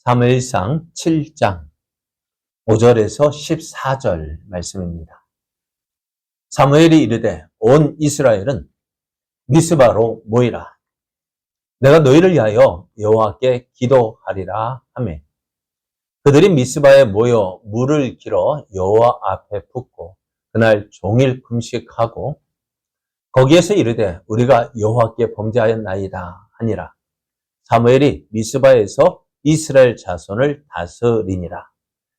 사무엘상 7장 5절에서 14절 말씀입니다. 사무엘이 이르되 온 이스라엘은 미스바로 모이라. 내가 너희를 위하여 여호와께 기도하리라 하며 그들이 미스바에 모여 물을 길어 여호와 앞에 붓고 그날 종일 금식하고 거기에서 이르되 우리가 여호와께 범죄하였나이다 하니라. 사무엘이 미스바에서 이스라엘 자손을 다스리니라.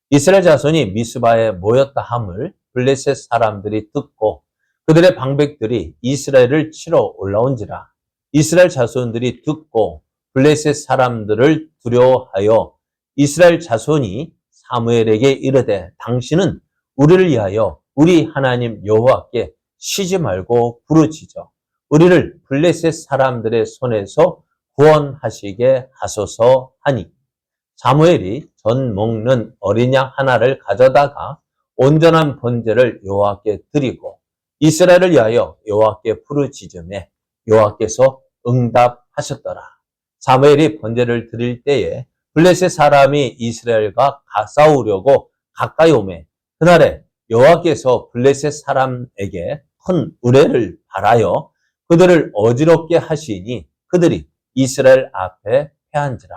이스라엘 자손이 미스바에 모였다 함을 블레셋 사람들이 듣고 그들의 방백들이 이스라엘을 치러 올라온지라. 이스라엘 자손들이 듣고 블레셋 사람들을 두려워하여 이스라엘 자손이 사무엘에게 이르되 당신은 우리를 위하여 우리 하나님 여호와께 쉬지 말고 부르짖어 우리를 블레셋 사람들의 손에서 구원하시게 하소서 하니 사무엘이 전 먹는 어린 양 하나를 가져다가 온전한 번제를 여호와께 드리고 이스라엘을 위하여 여호와께 부르짖으매 여호와께서 응답하셨더라. 사무엘이 번제를 드릴 때에 블레셋 사람이 이스라엘과 싸우려고 가까이 오매 그날에 여호와께서 블레셋 사람에게 큰 의뢰를 바라여 그들을 어지럽게 하시니 그들이 이스라엘 앞에 패한지라.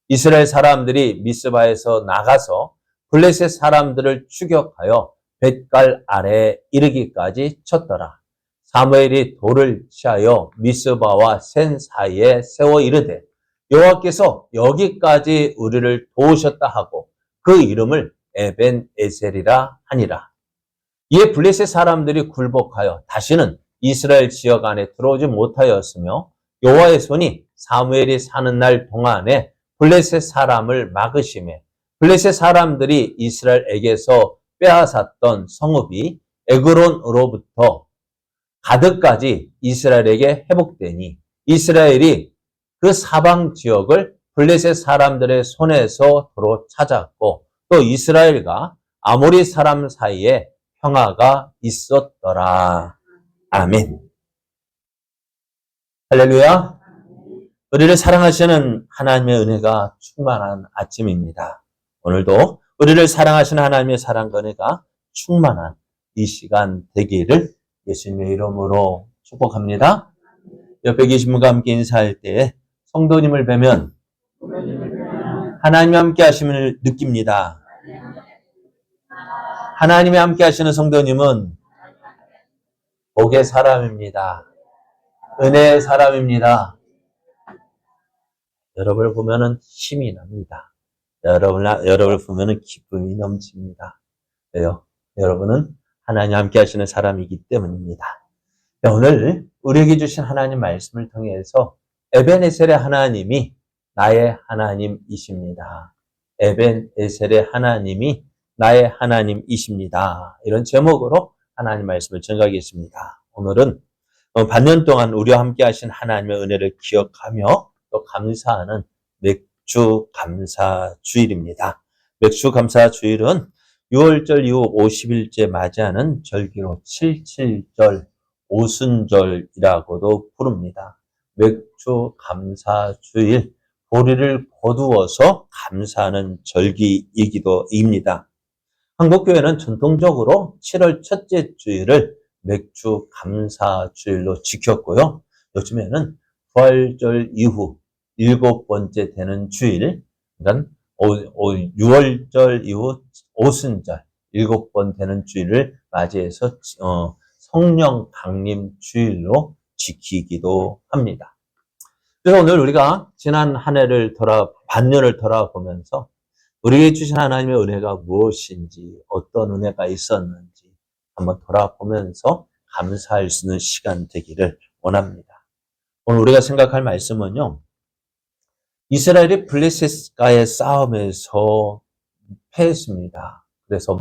이스라엘 사람들이 미스바에서 나가서 블레셋 사람들을 추격하여 뱃갈 아래에 이르기까지 쳤더라. 사무엘이 돌을 취하여 미스바와 센 사이에 세워 이르되 여호와께서 여기까지 우리를 도우셨다 하고 그 이름을 에벤 에셀이라 하니라. 이에 블레셋 사람들이 굴복하여 다시는 이스라엘 지역 안에 들어오지 못하였으며 여호와의 손이 사무엘이 사는 날 동안에 블레셋 사람을 막으시매 블레셋 사람들이 이스라엘에게서 빼앗았던 성읍이 에그론으로부터 가드까지 이스라엘에게 회복되니 이스라엘이 그 사방 지역을 블레셋 사람들의 손에서 도로 찾았고 또 이스라엘과 아모리 사람 사이에 평화가 있었더라. 아멘. 할렐루야. 우리를 사랑하시는 하나님의 은혜가 충만한 아침입니다. 오늘도 우리를 사랑하시는 하나님의 사랑과 은혜가 충만한 이 시간 되기를 예수님의 이름으로 축복합니다. 옆에 계신 분과 함께 인사할 때 성도님을 뵈면 하나님이 함께 하심을 느낍니다. 하나님이 함께 하시는 성도님은 복의 사람입니다. 은혜의 사람입니다. 여러분을 보면은 힘이 납니다. 여러분을 보면은 기쁨이 넘칩니다. 왜요? 여러분은 하나님 함께 하시는 사람이기 때문입니다. 오늘 우리에게 주신 하나님 말씀을 통해서 에벤에셀의 하나님이 나의 하나님이십니다. 에벤에셀의 하나님이 나의 하나님이십니다. 이런 제목으로 하나님 말씀을 전하겠습니다. 오늘은 반년 동안 우리와 함께 하신 하나님의 은혜를 기억하며 또 감사하는 맥주 감사 주일입니다. 맥주 감사 주일은 6월절 이후 50일째 맞이하는 절기로 77절 오순절이라고도 부릅니다. 맥주 감사 주일, 보리를 거두어서 감사하는 절기이기도 입니다. 한국교회는 전통적으로 7월 첫째 주일을 맥주 감사 주일로 지켰고요. 요즘에는 부활절 이후 7번째 되는 주일, 그러니까 6월절 이후 오순절 7번 되는 주일을 맞이해서 성령 강림 주일로 지키기도 합니다. 그래서 오늘 우리가 지난 한 해를 반년을 돌아보면서 우리에게 주신 하나님의 은혜가 무엇인지, 어떤 은혜가 있었는지 한번 돌아보면서 감사할 수 있는 시간 되기를 원합니다. 오늘 우리가 생각할 말씀은요, 이스라엘이 블레셋과의 싸움에서 패했습니다. 그래서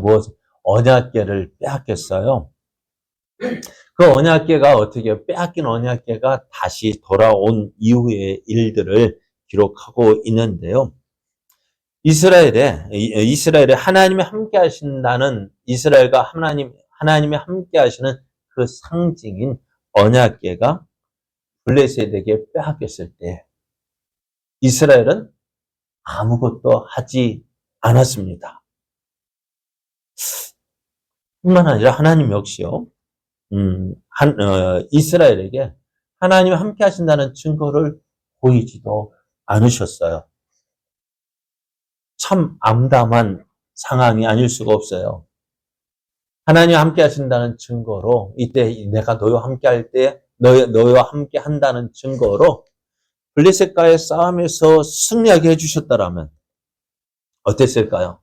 언약궤를 빼앗겼어요. 그 언약궤가 어떻게 빼앗긴 언약궤가 다시 돌아온 이후의 일들을 기록하고 있는데요. 이스라엘에 하나님이 함께 하신다는 이스라엘과 하나님이 함께 하시는 그 상징인 언약궤가 블레셋에게 빼앗겼을 때 이스라엘은 아무것도 하지 않았습니다. 뿐만 아니라 하나님 역시요, 이스라엘에게 하나님이 함께 하신다는 증거를 보이지도 않으셨어요. 참 암담한 상황이 아닐 수가 없어요. 하나님 함께 하신다는 증거로, 이때 내가 너희와 함께 할 때, 너희와 함께 한다는 증거로 블레셋과의 싸움에서 승리하게 해주셨다라면 어땠을까요?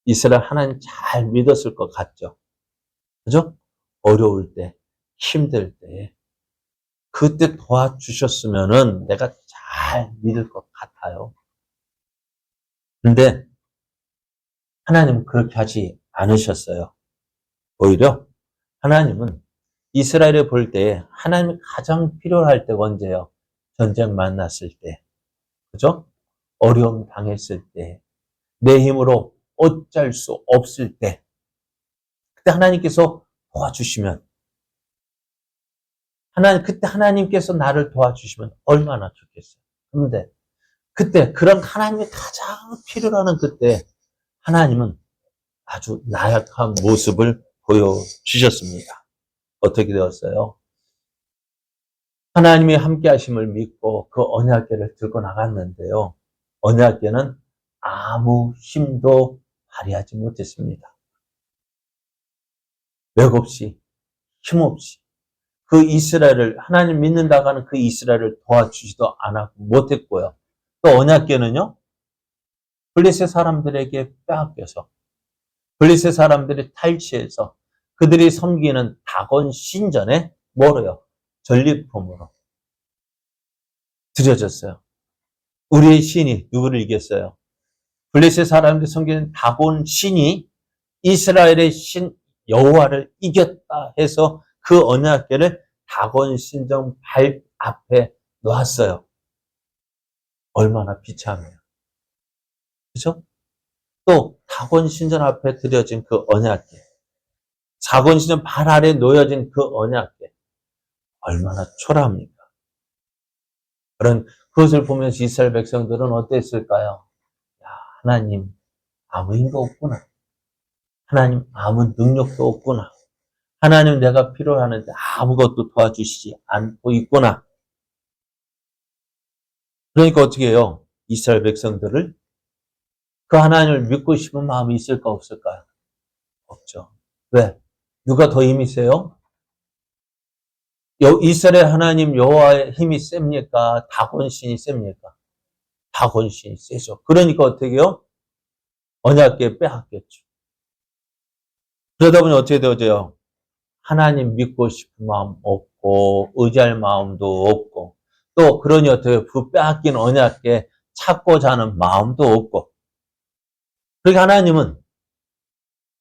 이스라엘 하나님 잘 믿었을 것 같죠? 그죠? 어려울 때, 힘들 때, 그때 도와주셨으면은 내가 잘 믿을 것 같아요. 근데 하나님은 그렇게 하지 않으셨어요. 오히려 하나님은 이스라엘을 볼 때 하나님이 가장 필요할 때가 언제요? 전쟁 만났을 때. 그죠? 어려움 당했을 때. 내 힘으로 어쩔 수 없을 때. 그때 하나님께서 도와주시면, 그때 하나님께서 나를 도와주시면 얼마나 좋겠어요. 그런데 그때, 그런 하나님이 가장 필요로 하는 그때, 하나님은 아주 나약한 모습을 보여주셨습니다. 어떻게 되었어요? 하나님이 함께 하심을 믿고 그 언약궤를 들고 나갔는데요. 언약궤는 아무 힘도 발휘하지 못했습니다. 맥없이, 힘없이. 그 이스라엘을, 하나님 믿는다고 하는 그 이스라엘을 도와주지도 않았고 못했고요. 또 언약궤는요, 블레셋 사람들에게 빼앗겨서, 블레셋 사람들이 탈취해서 그들이 섬기는 다곤 신전에 뭐로요? 전리품으로 드려졌어요. 우리의 신이 누구를 이겼어요? 블레셋 사람들이 섬기는 다곤 신이 이스라엘의 신 여호와를 이겼다 해서 그 언약궤를 다곤 신전 발 앞에 놓았어요. 얼마나 비참해요. 그죠? 또 다곤 신전 앞에 드려진 그 언약궤, 다곤 신전 발 아래 놓여진 그 언약궤, 얼마나 초라합니까? 그것을 보면서 이스라엘 백성들은 어땠을까요? 야, 하나님 아무 힘도 없구나. 하나님 아무 능력도 없구나. 하나님 내가 필요하는데 아무것도 도와주시지 않고 있구나. 그러니까 어떻게 해요? 이스라엘 백성들을 그 하나님을 믿고 싶은 마음이 있을까 없을까요? 없죠. 왜? 누가 더 힘이 세요? 이스라엘 하나님 여호와의 힘이 셉니까? 다곤신이 셉니까? 다곤신이 세죠. 그러니까 어떻게 해요? 언약궤 빼앗겼죠. 그러다 보니 어떻게 되어져요? 하나님 믿고 싶은 마음 없고 의지할 마음도 없고 또 그러니 어떻게 그 빼앗긴 언약궤 찾고자 하는 마음도 없고 그렇게 하나님은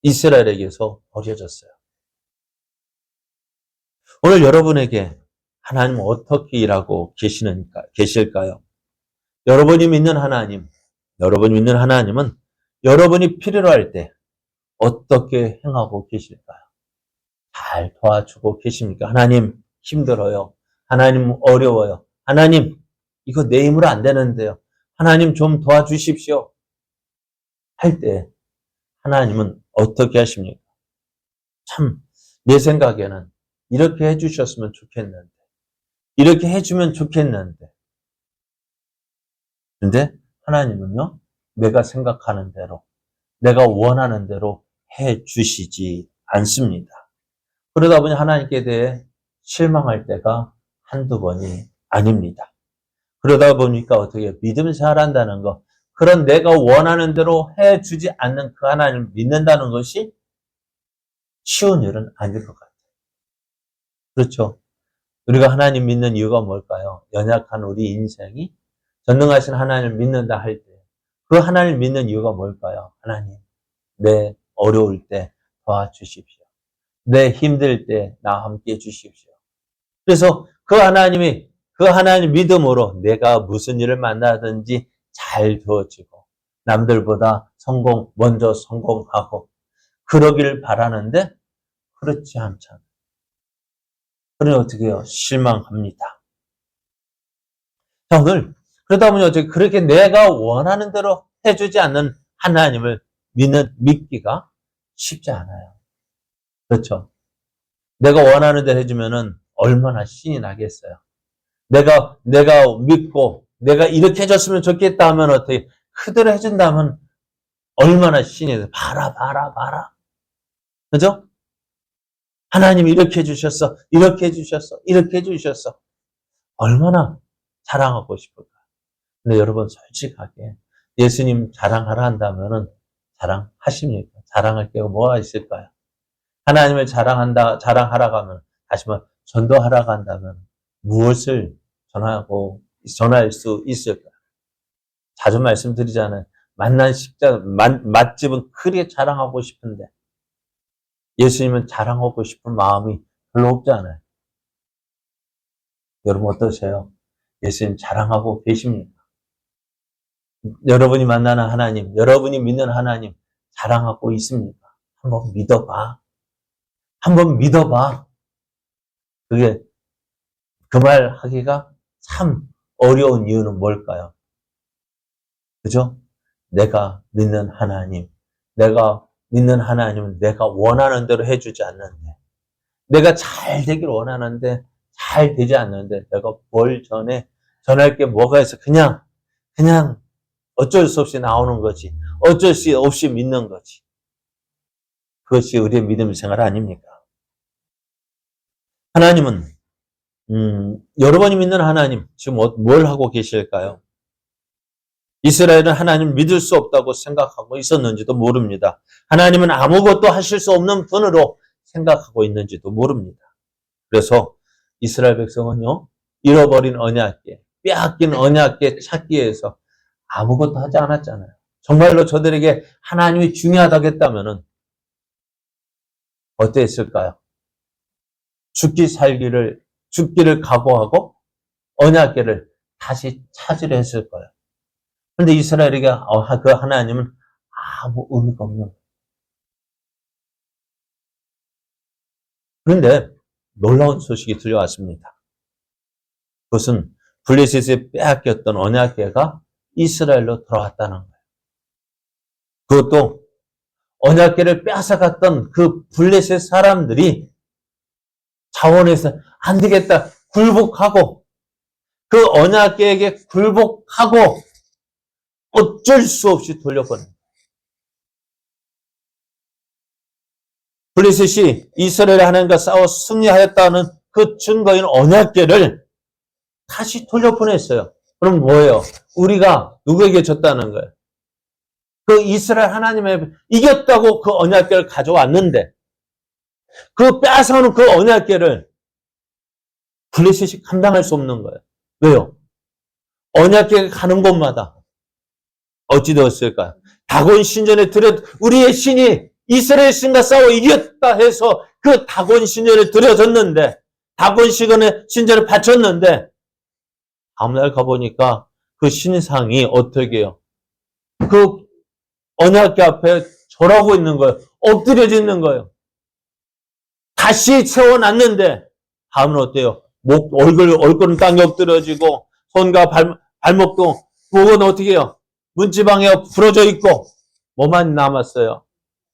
이스라엘에게서 버려졌어요. 오늘 여러분에게 하나님은 어떻게 일하고 계실까요? 여러분이 믿는 하나님은 여러분이 필요로 할 때 어떻게 행하고 계실까요? 잘 도와주고 계십니까? 하나님 힘들어요. 하나님 어려워요. 하나님 이거 내 힘으로 안 되는데요. 하나님 좀 도와주십시오. 할 때 하나님은 어떻게 하십니까? 참 내 생각에는 이렇게 해주셨으면 좋겠는데 이렇게 해주면 좋겠는데 근데 하나님은요 내가 생각하는 대로 내가 원하는 대로 해주시지 않습니다. 그러다 보니 하나님께 대해 실망할 때가 한두 번이 아닙니다. 그러다 보니까 어떻게 믿음 생활한다는 것, 그런 내가 원하는 대로 해주지 않는 그 하나님을 믿는다는 것이 쉬운 일은 아닐 것 같아요. 그렇죠? 우리가 하나님 믿는 이유가 뭘까요? 연약한 우리 인생이 전능하신 하나님을 믿는다 할 때, 그 하나님을 믿는 이유가 뭘까요? 하나님, 내 어려울 때 도와주십시오. 내 힘들 때 나와 함께 해주십시오. 그래서 그 하나님 믿음으로 내가 무슨 일을 만나든지 잘 되어지고, 남들보다 먼저 성공하고, 그러길 바라는데, 그렇지 않잖아요. 그러니 어떻게 해요? 실망합니다. 자, 오늘 그러다 보니 어떻게 그렇게 내가 원하는 대로 해주지 않는 하나님을 믿기가 쉽지 않아요. 그렇죠? 내가 원하는 대로 해주면은 얼마나 신이 나겠어요. 내가 믿고 내가 이렇게 해줬으면 좋겠다 하면 어떻게 그대로 해준다면 얼마나 신이 나. 봐라. 그죠? 하나님이 이렇게 해주셨어. 이렇게 해주셨어. 이렇게 해주셨어. 얼마나 자랑하고 싶을까. 근데 여러분 솔직하게 예수님 자랑하라 한다면은 자랑하십니까? 자랑할 게 뭐가 있을까요? 하나님을 자랑하라고 하면, 다시 말해, 전도하라고 한다면, 무엇을 전할 수 있을까요? 자주 말씀드리잖아요. 맛집은 크게 자랑하고 싶은데, 예수님은 자랑하고 싶은 마음이 별로 없잖아요. 여러분 어떠세요? 예수님 자랑하고 계십니까? 여러분이 만나는 하나님, 여러분이 믿는 하나님, 자랑하고 있습니까? 한번 믿어봐. 한번 믿어봐. 그게 그 말 하기가 참 어려운 이유는 뭘까요? 그죠? 내가 믿는 하나님은 내가 원하는 대로 해주지 않는데, 내가 잘 되길 원하는데 잘 되지 않는데, 내가 뭘 전할 게 뭐가 있어? 그냥 어쩔 수 없이 나오는 거지. 어쩔 수 없이 믿는 거지. 그것이 우리의 믿음 생활 아닙니까? 하나님은 여러분이 믿는 하나님, 지금 뭘 하고 계실까요? 이스라엘은 하나님 믿을 수 없다고 생각하고 있었는지도 모릅니다. 하나님은 아무것도 하실 수 없는 분으로 생각하고 있는지도 모릅니다. 그래서 이스라엘 백성은요, 잃어버린 언약궤, 빼앗긴 언약궤 찾기 위해서 아무것도 하지 않았잖아요. 정말로 저들에게 하나님이 중요하다고 했다면 어땠을까요? 죽기를 각오하고 언약궤를 다시 찾으려 했을 거예요. 그런데 이스라엘에게 그 하나님은 아무 의미가 없는 거예요. 그런데 놀라운 소식이 들려왔습니다. 그것은 블레셋에 빼앗겼던 언약궤가 이스라엘로 돌아왔다는 거예요. 그것도 언약궤를 빼앗아갔던 그 블레셋 사람들이 자원해서 안 되겠다, 굴복하고 그 언약궤에게 굴복하고 어쩔 수 없이 돌려보냅니다. 블레셋이 이스라엘 하나님과 싸워 승리하였다는 그 증거인 언약궤를 다시 돌려보냈어요. 그럼 뭐예요? 우리가 누구에게 졌다는 거예요? 그 이스라엘 하나님의 이겼다고 그 언약궤를 가져왔는데, 그 빼앗아오는 그 언약궤를 블레셋이 감당할 수 없는 거예요. 왜요? 언약궤가 가는 곳마다 어찌 되었을까요? 다곤 신전에 우리의 신이 이스라엘 신과 싸워 이겼다 해서 그 다곤 신전에 들여졌는데, 다곤 신전에 바쳤는데, 다음날 가보니까 그 신상이 어떻게 해요? 그 언약궤 앞에 절하고 있는 거예요. 엎드려져 있는 거예요. 다시 세워놨는데, 다음은 어때요? 얼굴은 땅에 엎드려지고, 손과 발목도, 목은 어떻게 해요? 문지방에 부러져 있고, 뭐만 남았어요?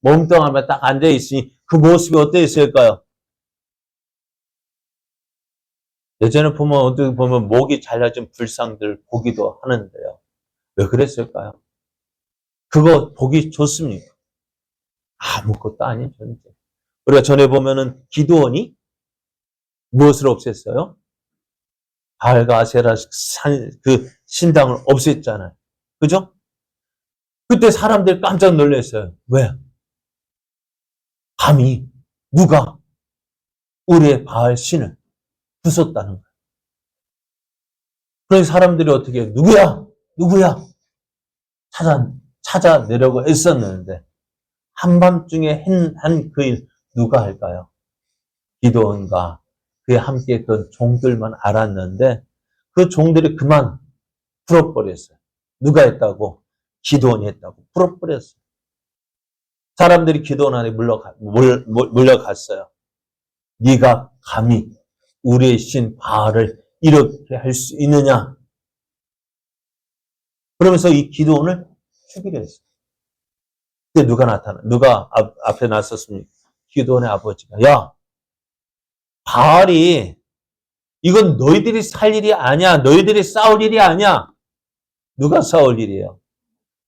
몸뚱아리에 딱 앉아있으니, 그 모습이 어땠을까요? 예전에 어떻게 보면 목이 잘라진 불상들 보기도 하는데요. 왜 그랬을까요? 그거 보기 좋습니까? 아무것도 아닌 존재. 우리가 전에 보면은 기드온이 무엇을 없앴어요? 바알과 아세라 그 신당을 없앴잖아요. 그죠? 그때 사람들 깜짝 놀랐어요. 왜? 감히 누가 우리의 바알 신을 부쉈다는 거예요. 그래서 사람들이 어떻게 해요? 누구야? 찾아내려고 애썼는데, 한밤중에 한 그 일 누가 할까요? 기드온과 그에 함께 했던 종들만 알았는데, 그 종들이 그만 풀어버렸어요. 누가 했다고? 기드온이 했다고 풀어버렸어요. 사람들이 기드온한테 물려갔어요. 네가 감히 우리의 신 바알을 이렇게 할 수 있느냐? 그러면서 이 기드온을 죽이려 했어요. 근데 누가 앞에 나섰습니까? 기드온의 아버지가, 야, 바알이 이건 너희들이 살 일이 아니야. 너희들이 싸울 일이 아니야. 누가 싸울 일이에요?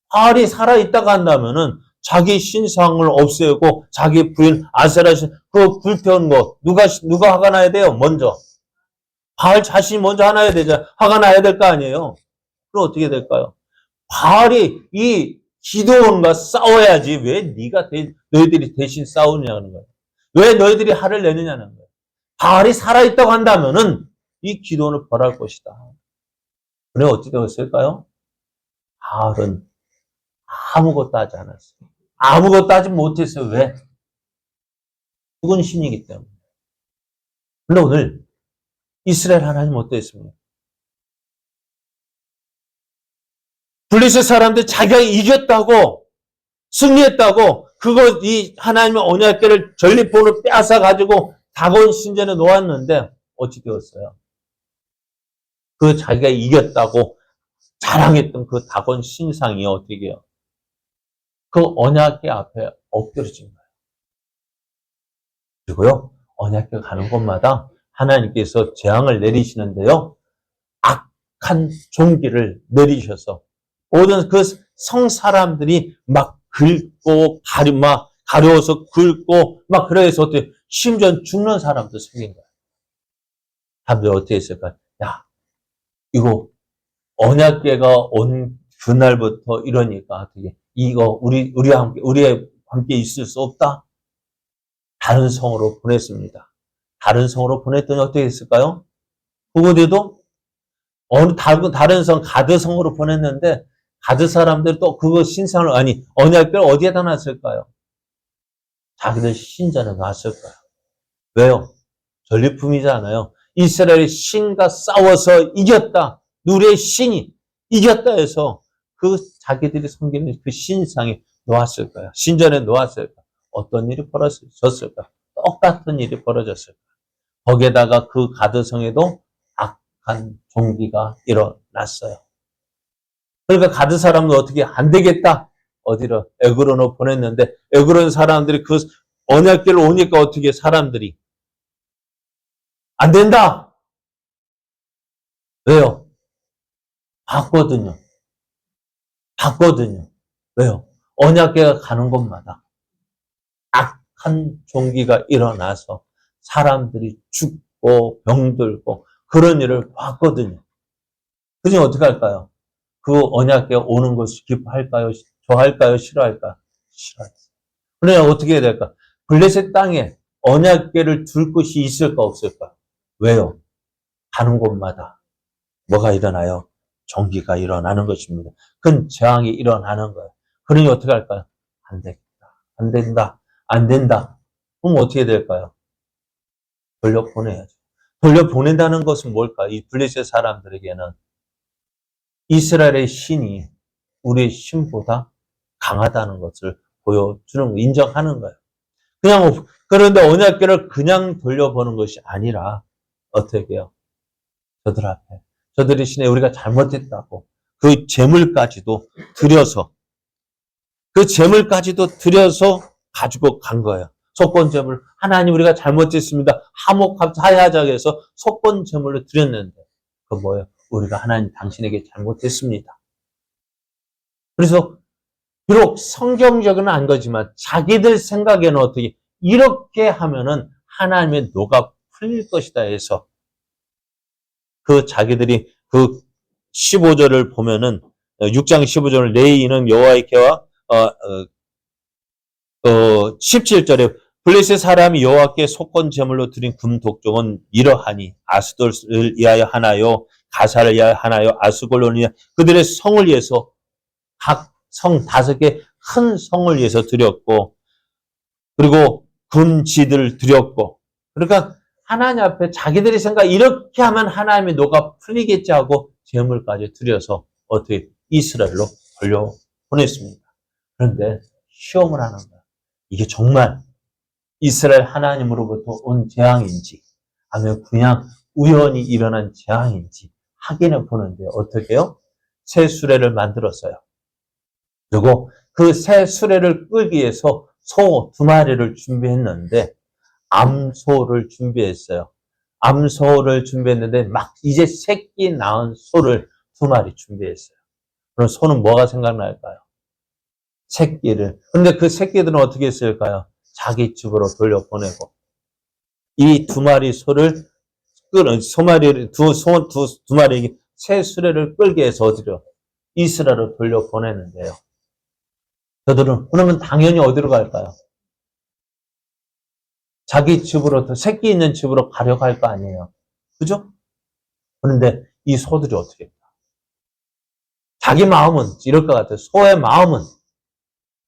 바알이 살아있다가 한다면은 자기 신상을 없애고 자기 부인 아세라 신 그거 불태운 거 누가 화가 나야 돼요? 먼저. 바알 자신이 먼저 화나야 되잖아. 화가 나야 될 거 아니에요. 그럼 어떻게 될까요? 바알이 이 기드온과 싸워야지 왜 너희들이 대신 싸우느냐는 거예요. 왜 너희들이 화를 내느냐는 거예요. 바알이 살아있다고 한다면은 이 기도원을 벌할 것이다. 그래 어떻게 되었을까요? 바알은 아무것도 하지 않았어요. 아무것도 하지 못했어요. 왜? 죽은 신이기 때문에. 근데 오늘 이스라엘 하나님 어땠습니까? 블레셋 사람들 자기가 이겼다고 승리했다고 이 하나님의 언약궤를 전리품으로 빼앗아 가지고 다곤 신전에 놓았는데 어찌 되었어요? 그 자기가 이겼다고 자랑했던 그 다곤 신상이 어떻게 해요? 그 언약궤 앞에 엎드려진 거예요. 그리고요, 언약궤 가는 곳마다 하나님께서 재앙을 내리시는데요, 악한 종기를 내리셔서 모든 그 성 사람들이 막 긁고 가려워서 긁고 막 그래서 어떻게 심지어 죽는 사람도 생긴 거예요. 사람들이 어떻게 했을까요? 야, 이거 언약궤가 온 그날부터 이러니까 어떻게 이거 우리와 함께 있을 수 없다. 다른 성으로 보냈습니다. 다른 성으로 보냈더니 어떻게 했을까요? 그곳에도 다른 성 가드 성으로 보냈는데 가드 사람들 또 그거 신상을 언약궤를 어디에다 놨을까요? 자기들 신전에 놨을 거예요. 왜요? 전리품이잖아요. 이스라엘의 신과 싸워서 이겼다. 누리의 신이 이겼다 해서 그 자기들이 섬기는 그 신상에 놓았을 거예요. 신전에 놓았을 거예요. 어떤 일이 벌어졌을까? 똑같은 일이 벌어졌을까? 거기에다가 그 가드성에도 악한 종기가 일어났어요. 그러니까 가드 사람은 어떻게 안 되겠다. 어디로? 에그론으로 보냈는데 에그론 사람들이 그 언약궤를 오니까 어떻게 사람들이 안 된다. 왜요? 봤거든요. 왜요? 언약궤가 가는 곳마다 악한 종기가 일어나서 사람들이 죽고 병들고 그런 일을 봤거든요. 그중에 어떻게 할까요? 그 언약궤가 오는 것을 기뻐할까요? 좋아할까요? 싫어할까요? 싫어했어요. 그러면 어떻게 해야 될까? 블레셋 땅에 언약궤를 둘 곳이 있을까 없을까? 왜요? 가는 곳마다 뭐가 일어나요? 종기가 일어나는 것입니다. 큰 재앙이 일어나는 거예요. 그러니 어떻게 할까요? 안 되겠다. 안 된다. 안 된다. 그럼 어떻게 될까요? 돌려보내야죠. 돌려보낸다는 것은 뭘까? 이 블레셋 사람들에게는 이스라엘의 신이 우리의 신보다 강하다는 것을 보여주는, 인정하는 거예요. 그런데 언약궤를 그냥 돌려보는 것이 아니라, 어떻게 해요? 저들의 신에 우리가 잘못했다고, 그 재물까지도 들여서 가지고 간 거예요. 속건제물, 하나님 우리가 잘못했습니다. 하야자고 해서 속건제물을 드렸는데, 그거 뭐예요? 우리가 하나님 당신에게 잘못했습니다. 그래서 비록 성경적은 안 거지만 자기들 생각에는 어떻게 이렇게 하면은 하나님의 노가 풀릴 것이다 해서 그 자기들이 그 15절을 보면은 6장 15절을 레이인은 여호와의 궤와 17절에 블레셋 사람이 여호와께 속건 제물로 드린 금 독종은 이러하니 아스돌을 위하여 하나요, 가사를 위하여 하나요, 아스골론을 위하여 그들의 성을 위해서 각 성 5개 큰 성을 위해서 드렸고, 그리고 금지들을 드렸고, 그러니까 하나님 앞에 자기들이 생각 이렇게 하면 하나님의 노가 풀리겠지 하고 제물까지 드려서 어떻게 이스라엘로 돌려보냈습니다. 그런데 시험을 하는 거야. 이게 정말 이스라엘 하나님으로부터 온 재앙인지 아니면 그냥 우연히 일어난 재앙인지 확인해 보는데 어떻게 해요? 새 수레를 만들었어요. 그리고 그 새 수레를 끌기 위해서 소 2마리를 준비했는데 암소를 준비했어요. 암소를 준비했는데 막 이제 새끼 낳은 소를 2마리 준비했어요. 그럼 소는 뭐가 생각날까요? 새끼를. 근데 그 새끼들은 어떻게 했을까요? 자기 집으로 돌려보내고 이 2마리 소를 끄는 소마리를 두 마리 새 수레를 끌게 해서 어디로 이스라엘로 돌려보내는데요. 저들은 그러면 당연히 어디로 갈까요? 자기 집으로, 새끼 있는 집으로 가려고 할 거 아니에요. 그죠? 그런데 이 소들이 어떻게 할까? 자기 마음은 이럴 것 같아요. 소의 마음은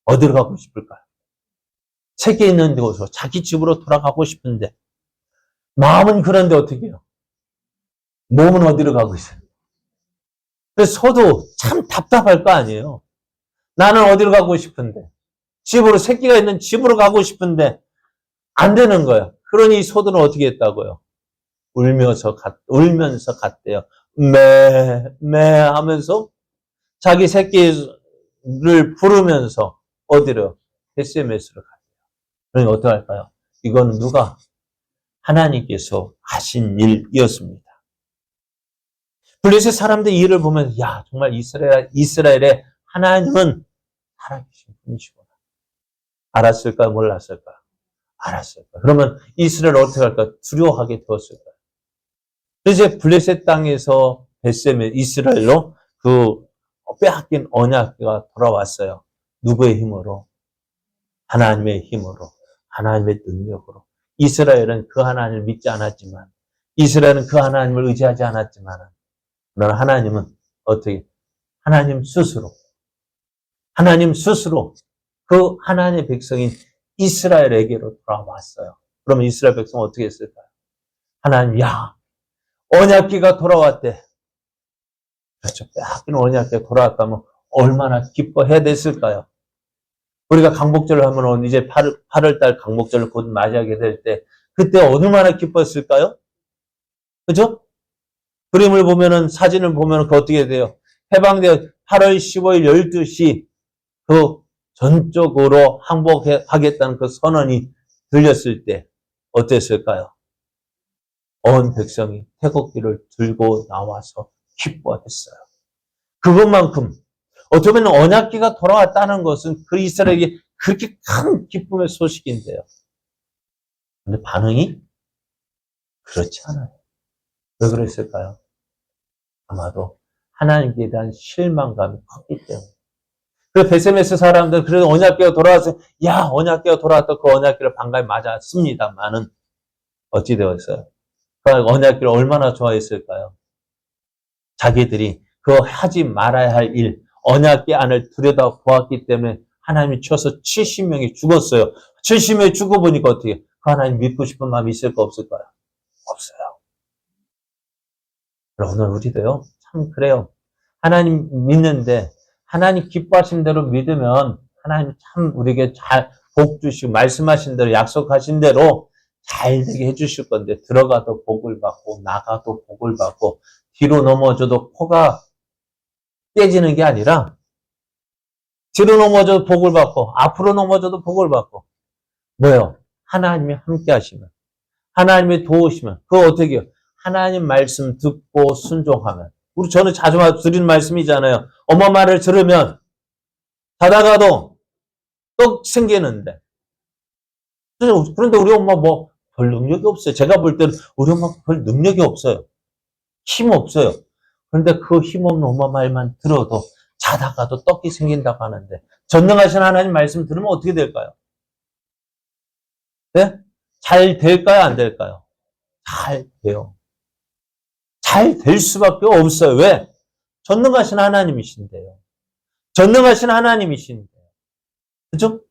어디로 가고 싶을까요? 새끼 있는 곳으로 자기 집으로 돌아가고 싶은데 마음은 그런데 어떻게 해요? 몸은 어디로 가고 있어요? 그래서 소도 참 답답할 거 아니에요. 나는 어디로 가고 싶은데 집으로 새끼가 있는 집으로 가고 싶은데 안 되는 거예요. 그러니 소들은 어떻게 했다고요? 울면서 갔대요. 매 하면서 자기 새끼를 부르면서 어디로? SMS로 갔대요. 그러니 어떻게 할까요? 이거는 누가? 하나님께서 하신 일이었습니다. 블레셋 사람들 이 일을 보면서 야 정말 이스라엘의 하나님은 살아계신 분이시구나. 알았을까 몰랐을까? 알았을까? 그러면 이스라엘 어떻게 할까? 두려워하게 되었을까? 그래서 이제 블레셋 땅에서 베셈의 이스라엘로 그 빼앗긴 언약궤가 돌아왔어요. 누구의 힘으로? 하나님의 힘으로, 하나님의 능력으로. 이스라엘은 그 하나님을 믿지 않았지만, 이스라엘은 그 하나님을 의지하지 않았지만, 그러나 하나님은 어떻게? 하나님 스스로 그 하나님의 백성인 이스라엘에게로 돌아왔어요. 그러면 이스라엘 백성은 어떻게 했을까요? 하나님, 야, 언약궤가 돌아왔대. 그렇죠. 빼앗긴 언약궤가 돌아왔다면 얼마나 기뻐해야 됐을까요? 우리가 강복절을 하면 이제 8월달 강복절을 곧 맞이하게 될 때, 그때 얼마나 기뻤을까요? 그죠? 그림을 보면은, 사진을 보면은, 그 어떻게 돼요? 해방되어 8월 15일 12시 그 전적으로 항복하겠다는 그 선언이 들렸을 때, 어땠을까요? 온 백성이 태극기를 들고 나와서 기뻐했어요. 그것만큼, 어쩌면 언약궤가 돌아왔다는 것은 그 이스라엘에게 그렇게 큰 기쁨의 소식인데요. 근데 반응이 그렇지 않아요. 왜 그랬을까요? 아마도 하나님께 대한 실망감이 컸기 때문에. 그 베세메스 사람들, 그래도 언약궤가 돌아와서, 야, 언약궤가 돌아왔다. 그 언약궤를 반가이 맞았습니다만은, 어찌 되었어요? 그 언약궤를 얼마나 좋아했을까요? 자기들이 그 하지 말아야 할 일, 언약궤 안을 들여다보았기 때문에 하나님이 쳐서 70명이 죽었어요. 70명이 죽어보니까 어떻게? 그 하나님 믿고 싶은 마음이 있을까 없을까요? 없어요. 오늘 우리도요, 참 그래요. 하나님 믿는데, 하나님 기뻐하신 대로 믿으면, 하나님 참 우리에게 잘 복 주시고, 말씀하신 대로, 약속하신 대로 잘 되게 해주실 건데, 들어가도 복을 받고, 나가도 복을 받고, 뒤로 넘어져도 코가 깨지는 게 아니라, 뒤로 넘어져도 복을 받고, 앞으로 넘어져도 복을 받고, 뭐요? 하나님이 함께 하시면, 하나님이 도우시면, 그거 어떻게 해요? 하나님 말씀 듣고 순종하면. 저는 자주 드리는 말씀이잖아요. 엄마 말을 들으면 자다가도 떡 생기는데. 그런데 우리 엄마 별 능력이 없어요. 제가 볼 때는 우리 엄마 별 능력이 없어요. 힘 없어요. 그런데 그 힘없는 엄마 말만 들어도 자다가도 떡이 생긴다고 하는데 전능하신 하나님 말씀 들으면 어떻게 될까요? 네? 잘 될까요? 안 될까요? 잘 돼요. 잘 될 수밖에 없어요. 왜? 전능하신 하나님이신데요. 전능하신 하나님이신데요. 그죠?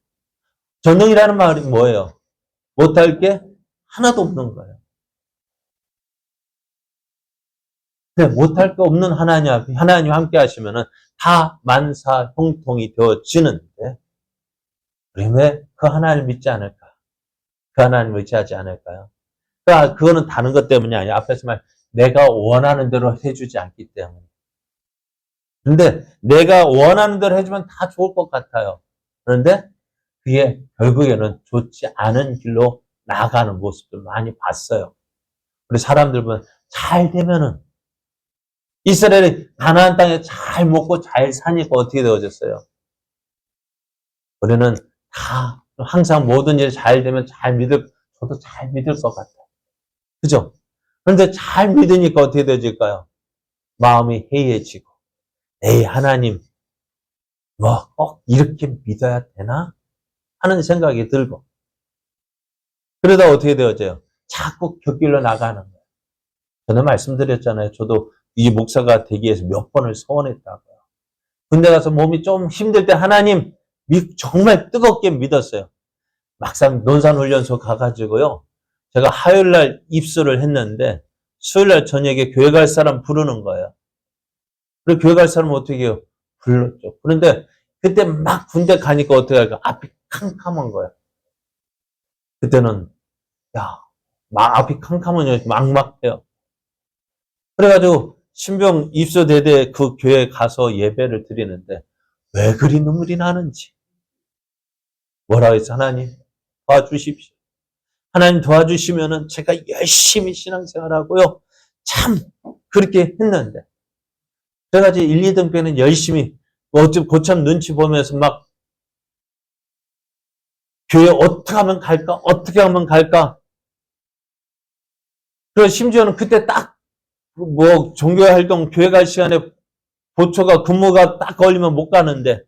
전능이라는 말이 뭐예요? 못할 게 하나도 없는 거예요. 네, 못할 게 없는 하나님 함께 하시면은 다 만사 형통이 되어지는데, 우리 왜 그 하나님을 믿지 않을까? 그 하나님을 의지하지 않을까요? 그러니까 그거는 다른 것 때문이 아니야. 앞에서 말, 내가 원하는 대로 해주지 않기 때문에. 근데 내가 원하는 대로 해주면 다 좋을 것 같아요. 그런데 그게 결국에는 좋지 않은 길로 나아가는 모습을 많이 봤어요. 우리 사람들 보면 잘 되면은 이스라엘이 가나안 땅에 잘 먹고 잘 사니까 어떻게 되어졌어요? 우리는 다 항상 모든 일 잘 되면 저도 잘 믿을 것 같아요. 그죠? 그런데 잘 믿으니까 어떻게 되어질까요? 마음이 해이해지고, 에이, 하나님, 뭐, 꼭 이렇게 믿어야 되나? 하는 생각이 들고, 그러다 어떻게 되어져요? 자꾸 곁길로 나가는 거예요. 저는 말씀드렸잖아요. 저도 이 목사가 되기 위해서 몇 번을 소원했다고요. 군대 가서 몸이 좀 힘들 때 하나님 정말 뜨겁게 믿었어요. 막상 논산훈련소 가가지고요. 제가 화요일날 입소를 했는데 수요일날 저녁에 교회 갈 사람 부르는 거예요. 그리고 교회 갈 사람 어떻게 해요? 불렀죠. 그런데 그때 막 군대 가니까 어떻게 할까? 앞이 캄캄한 거예요. 그때는 야, 앞이 캄캄하니 막막해요. 그래가지고 신병 입소대대 그 교회에 가서 예배를 드리는데 왜 그리 눈물이 나는지 뭐라고 해서 하나님 도와주십시오. 하나님 도와주시면은 제가 열심히 신앙생활하고요. 참 그렇게 했는데 그래가지고 1, 2등 때는 열심히 어쩜 고참 눈치 보면서 막 교회 어떻게 하면 갈까? 어떻게 하면 갈까? 그리고 심지어는 그때 딱 뭐 종교활동 교회 갈 시간에 보초가 근무가 딱 걸리면 못 가는데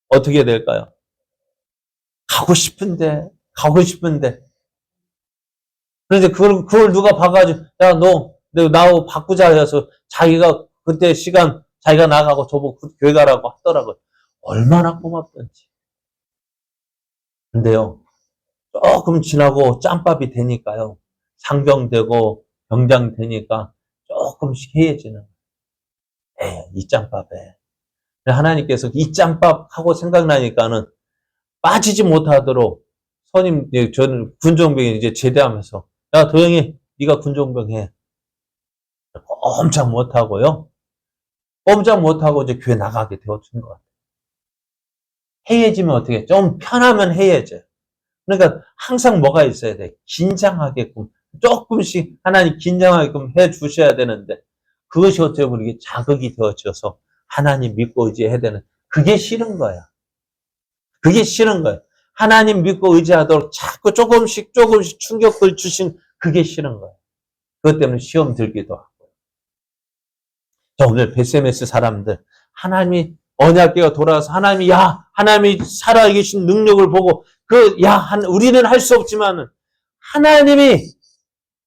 어떻게 될까요? 가고 싶은데 그런데 그걸 누가 봐가지고 야 너 나하고 바꾸자 해서 자기가 그때 시간 자기가 나가고 저보고 교회 가라고 하더라고요. 얼마나 고맙던지. 근데요 조금 지나고 짬밥이 되니까요 상병되고 병장 되니까 조금씩 해해지는 이 짬밥에 하나님께서 이 짬밥 하고 생각나니까는 빠지지 못하도록 선임 저는 군종병이 이제 제대하면서 야 도영이 네가 군종병 해. 꼼짝 못하고요. 꼼짝 못하고 이제 교회 나가게 되어준 것 같아요. 해해지면 어떻게 좀 편하면 해해져요. 그러니까 항상 뭐가 있어야 돼. 긴장하게끔 조금씩 하나님 긴장하게끔 해 주셔야 되는데 그것이 어떻게 보면 이게 자극이 되어져서 하나님 믿고 의지해야 되는 그게 싫은 거야. 그게 싫은 거예요. 하나님 믿고 의지하도록 자꾸 조금씩 충격을 주신 그게 싫은 거예요. 그것 때문에 시험 들기도 하고. 자, 오늘 베세메스 사람들 하나님이 언약궤가 돌아와서 하나님이 살아계신 능력을 보고 우리는 할 수 없지만 하나님이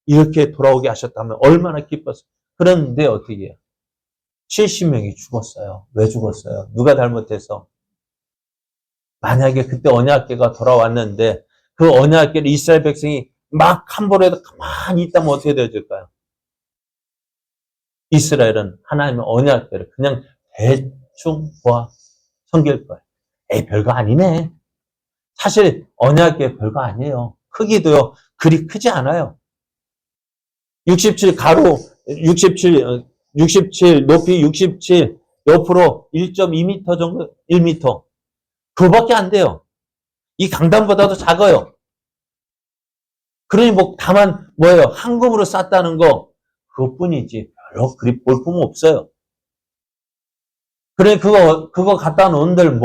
이렇게 돌아오게 하셨다면 얼마나 기뻤어요. 그런데 어떻게 해요? 70명이 죽었어요. 왜 죽었어요? 누가 잘못해서? 만약에 그때 언약궤가 돌아왔는데 그 언약궤를 이스라엘 백성이 막 함부로 해도 가만히 있다면 어떻게 되어질까요? 이스라엘은 하나님의 언약궤를 그냥 대충 섬길 거예요. 에이 별거 아니네. 사실 언약궤 별거 아니에요. 크기도요 그리 크지 않아요. 67 가로 67 높이 67 옆으로 1.2m 정도 1m 그거밖에 안 돼요. 이 강단보다도 작아요. 그러니 다만 뭐예요? 황금으로 쌌다는 거 그것뿐이지 별로 그리 볼품 없어요. 그래 그거 갖다 놓은들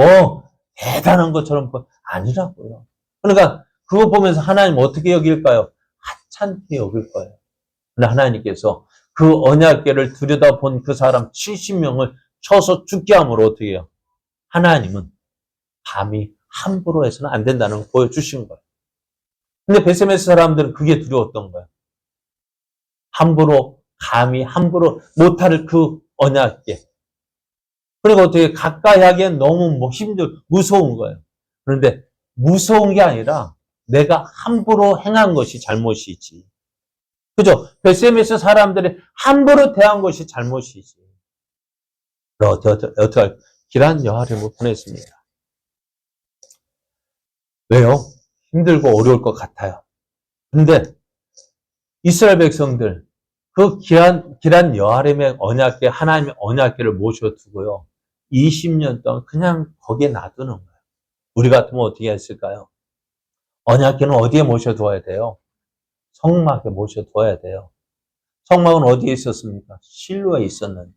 대단한 것처럼 아니라고요. 그러니까 그거 보면서 하나님 어떻게 여길까요? 하찮게 여길 거예요. 근데 하나님께서 그 언약궤를 들여다본 그 사람 70명을 쳐서 죽게 함으로 어떻게 해요? 하나님은 감히 함부로 해서는 안 된다는 걸 보여주신 거예요. 근데 베세메스 사람들은 그게 두려웠던 거예요. 감히 함부로 못할 그 언약궤. 그리고 어떻게 가까이 하기엔 너무 무서운 거예요. 그런데 무서운 게 아니라 내가 함부로 행한 것이 잘못이지. 그죠? 베세메스 사람들이 함부로 대한 것이 잘못이지. 어떻게 할 길한 여하림을 보냈습니다. 왜요? 힘들고 어려울 것 같아요. 근데 이스라엘 백성들 그 길한 여아림의 언약궤, 하나님의 언약궤를 모셔두고요. 20년 동안 그냥 거기에 놔두는 거예요. 우리 같으면 어떻게 했을까요? 언약궤는 어디에 모셔두어야 돼요? 성막에 모셔두어야 돼요. 성막은 어디에 있었습니까? 실로에 있었는데요.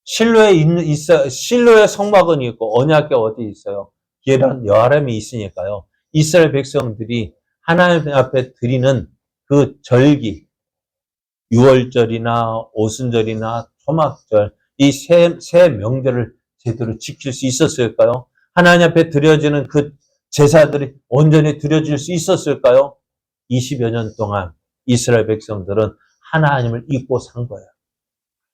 실로에 성막은 있고 언약궤 어디 있어요? 길한 여아림이 있으니까요. 이스라엘 백성들이 하나님 앞에 드리는 그 절기, 유월절이나 오순절이나 초막절, 이 세 명절을 제대로 지킬 수 있었을까요? 하나님 앞에 드려지는 그 제사들이 온전히 드려질 수 있었을까요? 20여 년 동안 이스라엘 백성들은 하나님을 잊고 산 거예요.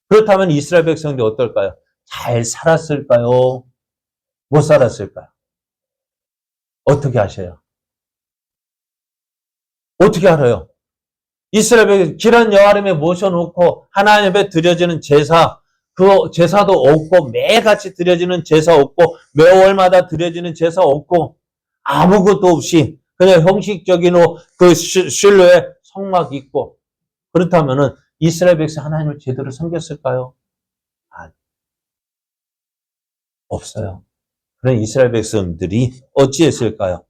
그렇다면 이스라엘 백성들이 어떨까요? 잘 살았을까요? 못 살았을까요? 어떻게 아셔요? 어떻게 알아요? 이스라엘 백성 길한 여아림에 모셔놓고 하나님 앞에 드려지는 제사, 그 제사도 없고 매같이 드려지는 제사 없고 매월마다 드려지는 제사 없고 아무것도 없이 그냥 형식적인 그 실로에 성막 있고 그렇다면은 이스라엘 백성 하나님을 제대로 섬겼을까요? 아, 없어요. 그런 이스라엘 백성들이 어찌했을까요?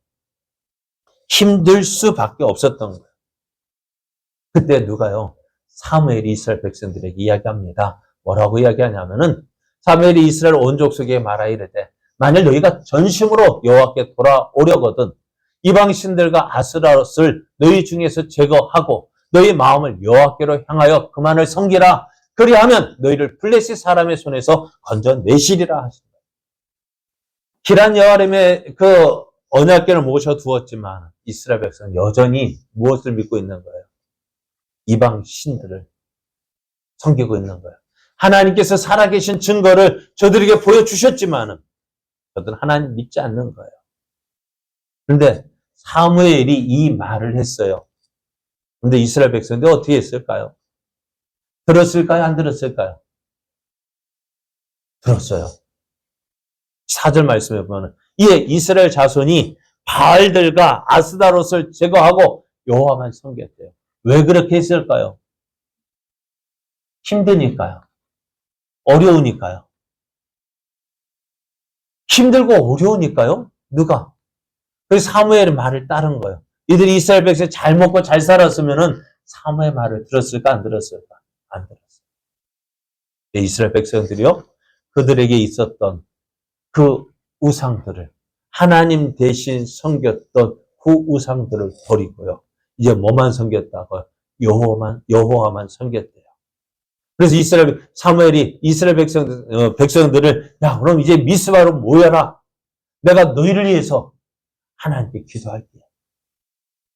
힘들 수밖에 없었던 거예요. 그때 누가요? 사무엘이 이스라엘 백성들에게 이야기합니다. 뭐라고 이야기하냐면은 사무엘이 이스라엘 온 족속에게 말하 이르되 만일 너희가 전심으로 여호와께 돌아오려거든 이방 신들과 아스라롯을 너희 중에서 제거하고 너희 마음을 여호와께로 향하여 그만을 섬기라. 그리하면 너희를 블레셋 사람의 손에서 건져내시리라 하십니다. 길한 여아림의 그 언약궤를 모셔 두었지만 이스라엘 백성은 여전히 무엇을 믿고 있는 거예요? 이방 신들을 섬기고 있는 거예요. 하나님께서 살아계신 증거를 저들에게 보여주셨지만은 저들은 하나님 믿지 않는 거예요. 그런데 사무엘이 이 말을 했어요. 그런데 이스라엘 백성들이 어떻게 했을까요? 들었을까요? 안 들었을까요? 들었어요. 4절 말씀해 보면 이에 이스라엘 자손이 바알들과 아스다롯을 제거하고 여호와만 섬겼대요. 왜 그렇게 했을까요? 힘드니까요. 어려우니까요. 힘들고 어려우니까요. 누가? 그래서 사무엘의 말을 따른 거예요. 이들이 이스라엘 백성이 잘 먹고 잘 살았으면은 사무엘의 말을 들었을까 안 들었을까? 안 들었어요. 이스라엘 백성들이요. 그들에게 있었던 그 우상들을 하나님 대신 섬겼던 그 우상들을 버리고요. 이제 뭐만 섬겼다고요? 여호와만 섬겼대요. 그래서 사무엘이 이스라엘 백성들을 야 그럼 이제 미스바로 모여라. 내가 너희를 위해서 하나님께 기도할게.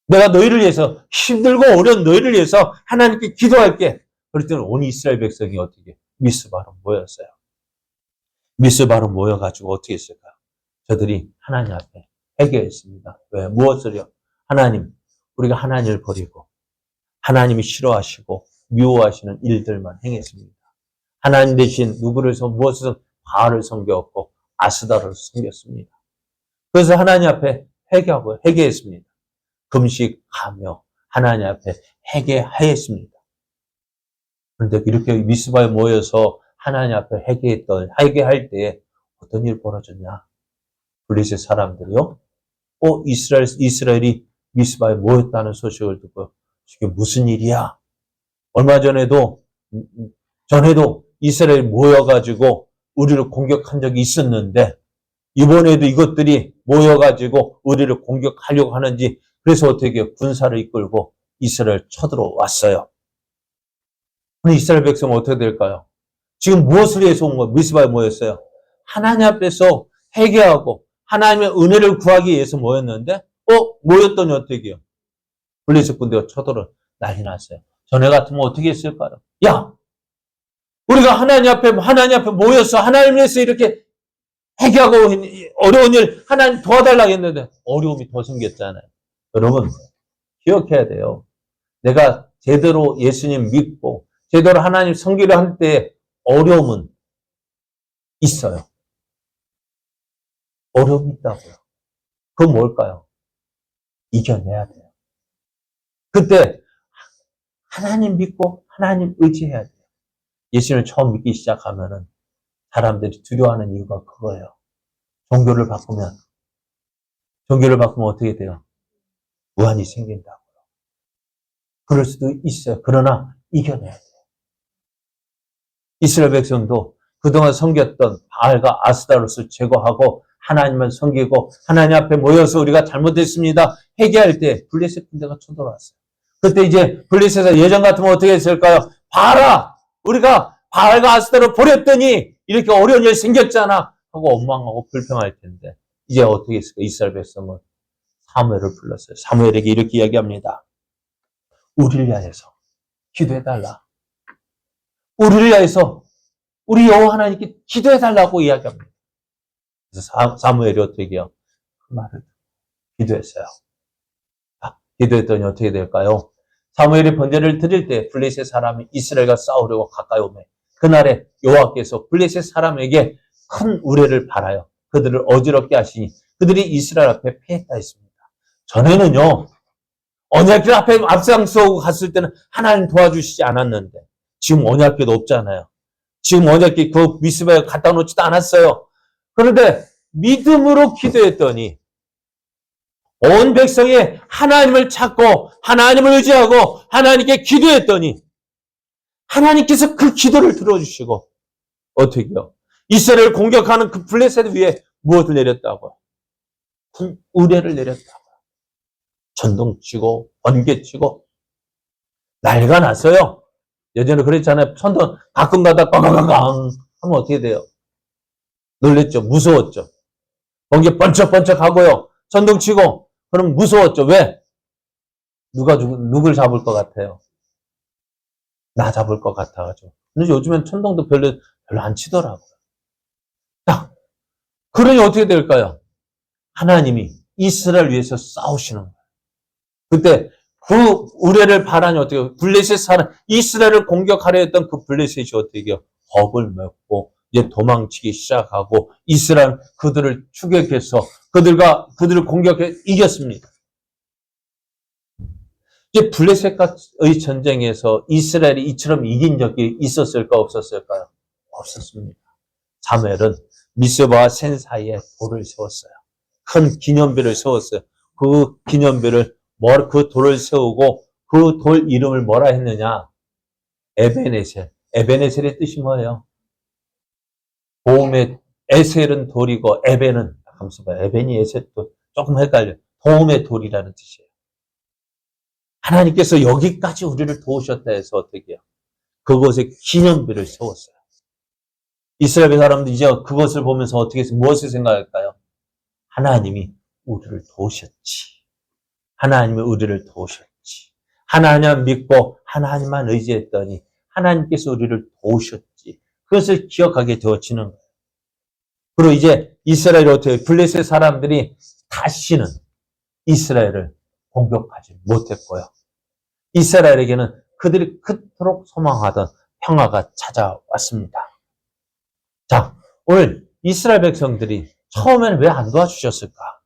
내가 너희를 위해서 힘들고 어려운 너희를 위해서 하나님께 기도할게. 그랬더니 온 이스라엘 백성이 어떻게 미스바로 모였어요. 미스바로 모여가지고 어떻게 했을까요? 저들이 하나님 앞에 회개했습니다. 왜? 무엇을요? 하나님, 우리가 하나님을 버리고 하나님이 싫어하시고 미워하시는 일들만 행했습니다. 하나님 대신 무엇을 바알을 섬겼고 아스다를 섬겼습니다. 그래서 하나님 앞에 회개했습니다. 금식하며 하나님 앞에 회개하였습니다. 그런데 이렇게 미스바에 모여서 하나님 앞에 회개할 때에 어떤 일이 벌어졌냐? 블레셋 사람들이요. 이스라엘이 미스바에 모였다는 소식을 듣고 이게 무슨 일이야? 얼마 전에도 이스라엘이 모여가지고 우리를 공격한 적이 있었는데 이번에도 이것들이 모여가지고 우리를 공격하려고 하는지 그래서 어떻게 군사를 이끌고 이스라엘 쳐들어왔어요. 그럼 이스라엘 백성은 어떻게 될까요? 지금 무엇을 위해서 온 거예요? 미스바에 모였어요. 하나님 앞에서 회개하고 하나님의 은혜를 구하기 위해서 모였는데 모였더니 어떻게 해요? 블레셋 군대가 쳐들어 난리 났어요. 전에 같으면 어떻게 했을까요? 야! 우리가 하나님 앞에 모여서 하나님 위해서 이렇게 회개하고 어려운 일 하나님 도와달라고 했는데 어려움이 더 생겼잖아요. 여러분 기억해야 돼요. 내가 제대로 예수님 믿고 제대로 하나님 섬기려 할 때 어려움은 있어요. 어려움이 있다고요. 그건 뭘까요? 이겨내야 돼요. 그때 하나님 믿고 하나님 의지해야 돼요. 예수님을 처음 믿기 시작하면은 사람들이 두려워하는 이유가 그거예요. 종교를 바꾸면 어떻게 돼요? 무한이 생긴다고요. 그럴 수도 있어요. 그러나 이겨내야 돼요. 이스라엘 백성도 그동안 섬겼던 바알과 아스타롯을 제거하고 하나님을 섬기고 하나님 앞에 모여서 우리가 잘못했습니다. 회개할 때 블레셋 군대가 쳐들어왔어요. 그때 이제 블레셋에서 예전 같으면 어떻게 했을까요? 봐라! 우리가 바알과 아스타롯 버렸더니 이렇게 어려운 일 생겼잖아 하고 원망하고 불평할 텐데 이제 어떻게 했을까? 이스라엘 백성은 사무엘을 불렀어요. 사무엘에게 이렇게 이야기합니다. 우리를 위하여서 기도해달라. 우리를 위하여서 우리 여호와 하나님께 기도해달라고 이야기합니다. 그래서 사무엘이 어떻게 해요? 그 말을 기도했어요. 기도했더니 어떻게 될까요? 사무엘이 번제를 드릴 때 블레셋 사람이 이스라엘과 싸우려고 가까이 오매 그날에 여호와께서 블레셋 사람에게 큰 우레를 바라요. 그들을 어지럽게 하시니 그들이 이스라엘 앞에 패했다 했습니다. 전에는요. 언약궤 앞에 앞장서고 갔을 때는 하나님 도와주시지 않았는데 지금 언약궤도 없잖아요. 지금 언약궤 그 미스바에 갖다 놓지도 않았어요. 그런데 믿음으로 기도했더니 온 백성이 하나님을 찾고 하나님을 의지하고 하나님께 기도했더니 하나님께서 그 기도를 들어주시고 어떻게 해요? 이스라엘을 공격하는 그 블레셋 위에 무엇을 내렸다고요? 큰 우레를 내렸다고요. 천둥치고 번개치고 난리가 났어요. 예전에 그랬잖아요. 천둥 가끔 가다 꽝꽝꽝 하면 어떻게 돼요? 놀랬죠. 무서웠죠. 번개 번쩍번쩍 하고요. 천둥치고 그럼 무서웠죠. 왜? 누굴 잡을 것 같아요? 나 잡을 것 같아가지고. 근데 요즘엔 천둥도 별로 안 치더라고요. 자, 그러니 어떻게 될까요? 하나님이 이스라엘 위해서 싸우시는 거예요. 그때 그 우레를 바라니 어떻게 블레셋 사람 이스라엘을 공격하려 했던 그 블레셋이 어떻게 해요? 겁을 먹고 이제 도망치기 시작하고 이스라엘 그들을 추격해서 그들을 공격해 이겼습니다. 이제 블레셋과의 전쟁에서 이스라엘이 이처럼 이긴 적이 있었을까 없었을까요? 없었습니다. 사무엘은 미스바와 센 사이에 돌을 세웠어요. 큰 기념비를 세웠어요. 그 기념비를 그 돌을 세우고 그 돌 이름을 뭐라 했느냐? 에베네셀. 에베네셀의 뜻이 뭐예요? 도움의 에셀은 돌이고 에벤은 잠깐만 봐요. 에벤이 에셀도 조금 헷갈려요. 도움의 돌이라는 뜻이에요. 하나님께서 여기까지 우리를 도우셨다 해서 어떻게 해요? 그곳에 기념비를 세웠어요. 이스라엘 사람들 이제 그것을 보면서 어떻게 해서 무엇을 생각할까요? 하나님이 우리를 도우셨지. 하나님이 우리를 도우셨지. 하나님 믿고 하나님만 의지했더니 하나님께서 우리를 도우셨지. 그것을 기억하게 되어지는 거예요. 그리고 이제 이스라엘이 어떻게 블레셋 사람들이 다시는 이스라엘을 공격하지 못했고요. 이스라엘에게는 그들이 그토록 소망하던 평화가 찾아왔습니다. 자, 오늘 이스라엘 백성들이 처음에는 왜 안 도와주셨을까?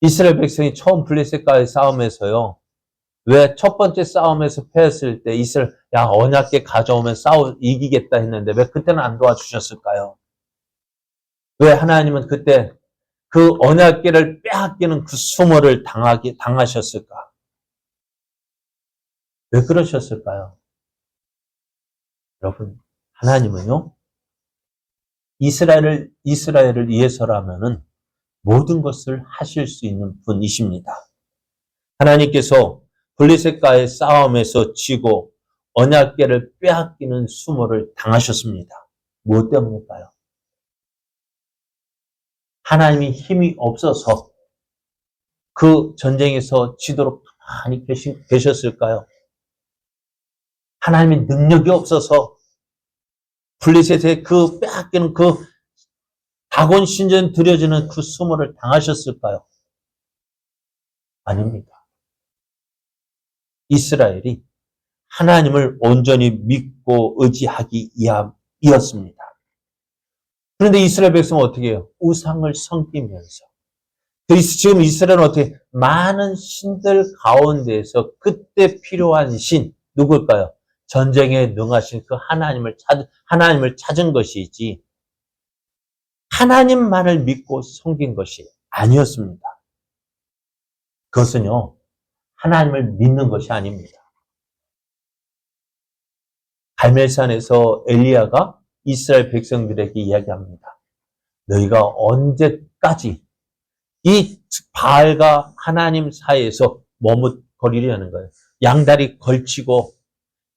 이스라엘 백성이 처음 블레셋과의 싸움에서요. 왜 첫 번째 싸움에서 패했을 때 이스라엘 언약궤 가져오면 이기겠다 했는데 왜 그때는 안 도와주셨을까요? 왜 하나님은 그때 그 언약궤를 빼앗기는 그 수모를 당하셨을까? 왜 그러셨을까요? 여러분, 하나님은요, 이스라엘을 위해서라면은 모든 것을 하실 수 있는 분이십니다. 하나님께서 블레셋과의 싸움에서 지고 언약궤를 빼앗기는 수모를 당하셨습니다. 무엇 때문일까요? 하나님이 힘이 없어서 그 전쟁에서 지도록 가만히 계셨을까요? 하나님의 능력이 없어서 블레셋의 그 빼앗기는 그 다곤 신전 드려지는 그 수모를 당하셨을까요? 아닙니다. 이스라엘이 하나님을 온전히 믿고 의지하기 이었습니다. 그런데 이스라엘 백성은 어떻게 해요? 우상을 섬기면서 지금 이스라엘은 어떻게 많은 신들 가운데에서 그때 필요한 신 누굴까요? 전쟁에 능하신 그 하나님을 찾은 것이지 하나님만을 믿고 섬긴 것이 아니었습니다. 그것은요, 하나님을 믿는 것이 아닙니다. 갈멜산에서 엘리야가 이스라엘 백성들에게 이야기합니다. 너희가 언제까지 이 바알과 하나님 사이에서 머뭇거리려는 거예요. 양다리 걸치고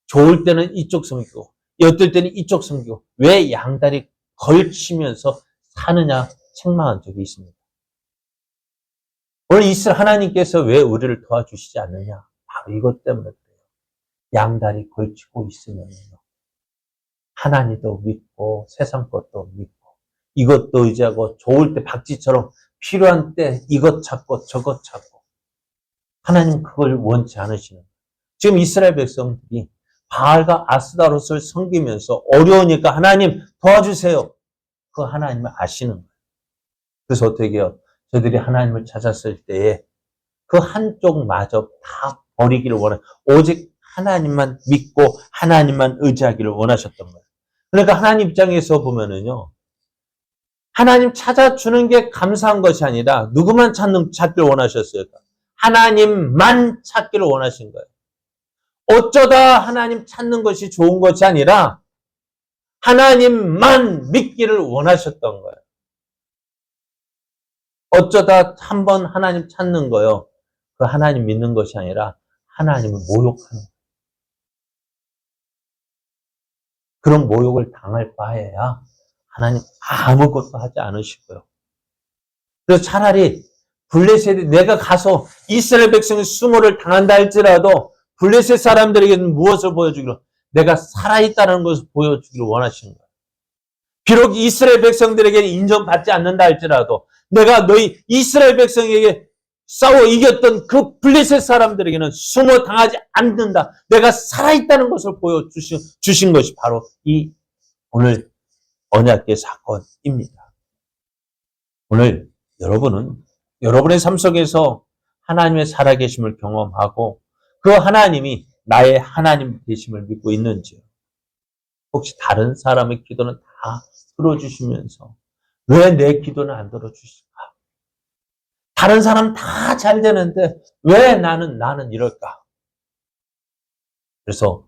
좋을 때는 이쪽 섬기고 어떨 때는 이쪽 섬기고 왜 양다리 걸치면서 사느냐 책망한 적이 있습니다. 오늘 이스라엘 하나님께서 왜 우리를 도와주시지 않느냐? 바로 이것 때문에 그래요. 양다리 걸치고 있으면요. 하나님도 믿고 세상 것도 믿고 이것도 의지하고 좋을 때 박쥐처럼 필요한 때 이것 찾고 저것 찾고 하나님 그걸 원치 않으시는 거예요. 지금 이스라엘 백성들이 바알과 아스다롯을 섬기면서 어려우니까 하나님 도와주세요. 그 하나님을 아시는 거예요. 그래서 어떻게 해요? 저들이 하나님을 찾았을 때에 그 한쪽마저 다 버리기를 원해요. 오직 하나님만 믿고 하나님만 의지하기를 원하셨던 거예요. 그러니까 하나님 입장에서 보면은요. 하나님 찾아주는 게 감사한 것이 아니라 누구만 찾기를 원하셨어요? 하나님만 찾기를 원하신 거예요. 어쩌다 하나님 찾는 것이 좋은 것이 아니라 하나님만 믿기를 원하셨던 거예요. 어쩌다 한번 하나님 찾는 거요. 그 하나님 믿는 것이 아니라 하나님을 모욕하는 거예요. 그런 모욕을 당할 바에야 하나님 아무것도 하지 않으시고요. 그래서 차라리 블레셋이 내가 가서 이스라엘 백성의 수모를 당한다 할지라도 블레셋 사람들에게는 무엇을 보여주기로? 내가 살아있다는 것을 보여주기를 원하시는 거예요. 비록 이스라엘 백성들에게 인정받지 않는다 할지라도 내가 너희 이스라엘 백성에게 싸워 이겼던 그 블레셋 사람들에게는 수모 당하지 않는다. 내가 살아있다는 것을 보여주신 것이 바로 이 오늘 언약궤 사건입니다. 오늘 여러분은 여러분의 삶 속에서 하나님의 살아계심을 경험하고 그 하나님이 나의 하나님 되심을 믿고 있는지요? 혹시 다른 사람의 기도는 다 들어주시면서 왜 내 기도는 안 들어주실까? 다른 사람 다 잘 되는데 왜 나는 이럴까? 그래서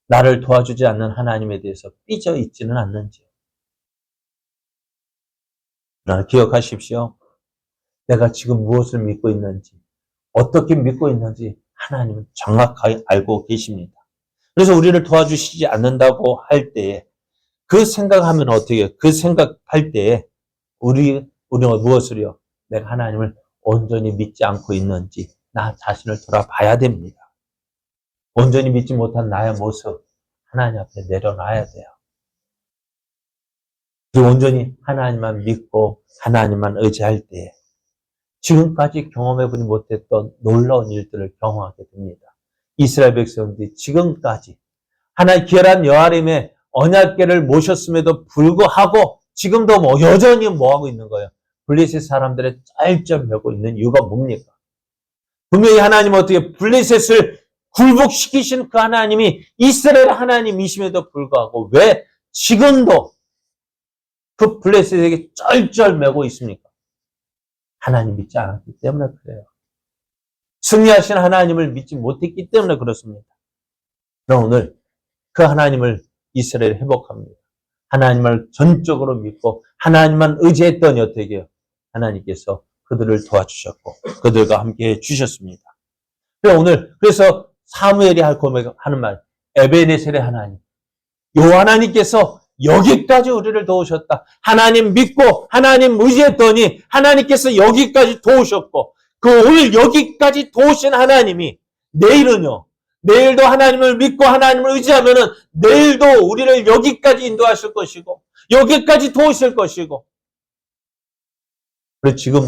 나를 도와주지 않는 하나님에 대해서 삐져 있지는 않는지요? 그러나 기억하십시오. 내가 지금 무엇을 믿고 있는지, 어떻게 믿고 있는지 하나님은 정확하게 알고 계십니다. 그래서 우리를 도와주시지 않는다고 할 때에 그 생각하면 어떻게 해요? 그 생각할 때에 우리가 무엇을요? 내가 하나님을 온전히 믿지 않고 있는지 나 자신을 돌아봐야 됩니다. 온전히 믿지 못한 나의 모습 하나님 앞에 내려놔야 돼요. 온전히 하나님만 믿고 하나님만 의지할 때에 지금까지 경험해보지 못했던 놀라운 일들을 경험하게 됩니다. 이스라엘 백성들이 지금까지 하나의 귀한 여호와님의 언약궤를 모셨음에도 불구하고 지금도 여전히 하고 있는 거예요? 블레셋 사람들의 짤점하고 있는 이유가 뭡니까? 분명히 하나님은 어떻게 블레셋을 굴복시키신 그 하나님이 이스라엘 하나님이심에도 불구하고 왜 지금도 그 블레셋에게 쩔쩔매고 있습니까? 하나님 믿지 않았기 때문에 그래요. 승리하신 하나님을 믿지 못했기 때문에 그렇습니다. 그럼 오늘 그 하나님을 이스라엘 회복합니다. 하나님을 전적으로 믿고 하나님만 의지했더니 어떻게 해요? 하나님께서 그들을 도와주셨고 그들과 함께 해주셨습니다. 그래서 사무엘이 하는 말, 에베네셀의 하나님, 요 하나님께서 여기까지 우리를 도우셨다. 하나님 믿고 하나님 의지했더니 하나님께서 여기까지 도우셨고 그 오늘 여기까지 도우신 하나님이 내일도 하나님을 믿고 하나님을 의지하면은 내일도 우리를 여기까지 인도하실 것이고 여기까지 도우실 것이고 그리고 지금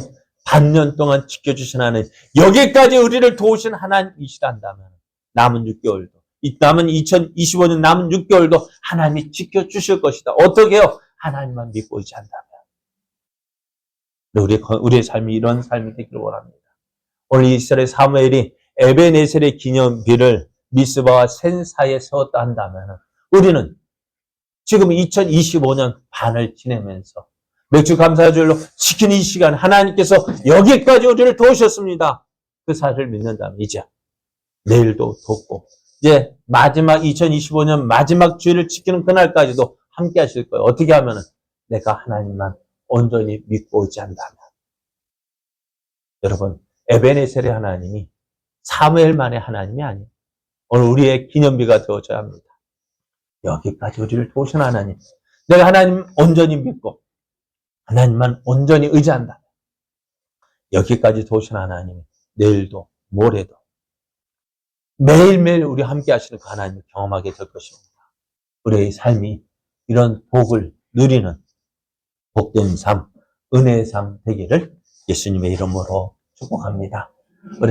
반년 동안 지켜주신 하나님 여기까지 우리를 도우신 하나님이시란다면 남은 6개월도 이 남은 2025년 남은 6개월도 하나님이 지켜주실 것이다. 어떻게 해요? 하나님만 믿고 의지한다면. 우리의 삶이 이런 삶이 되기를 원합니다. 오늘 이스라엘 사무엘이 에베네셀의 기념비를 미스바와 센 사이에 세웠다 한다면 우리는 지금 2025년 반을 지내면서 맥주 감사주일로 지킨 이 시간 하나님께서 여기까지 우리를 도우셨습니다. 그 사실을 믿는다면 이제 내일도 돕고 이제 마지막 2025년 마지막 주일을 지키는 그날까지도 함께 하실 거예요. 어떻게 하면은 내가 하나님만 온전히 믿고 의지한다면. 여러분, 에베네셀의 하나님이 사무엘만의 하나님이 아니에요. 오늘 우리의 기념비가 되어져야 합니다. 여기까지 우리를 도우신 하나님. 내가 하나님 온전히 믿고 하나님만 온전히 의지한다. 여기까지 도우신 하나님, 내일도 모레도 매일매일 우리 함께 하시는 그 하나님을 경험하게 될 것입니다. 우리의 삶이 이런 복을 누리는 복된 삶, 은혜의 삶 되기를 예수님의 이름으로 축복합니다. 우리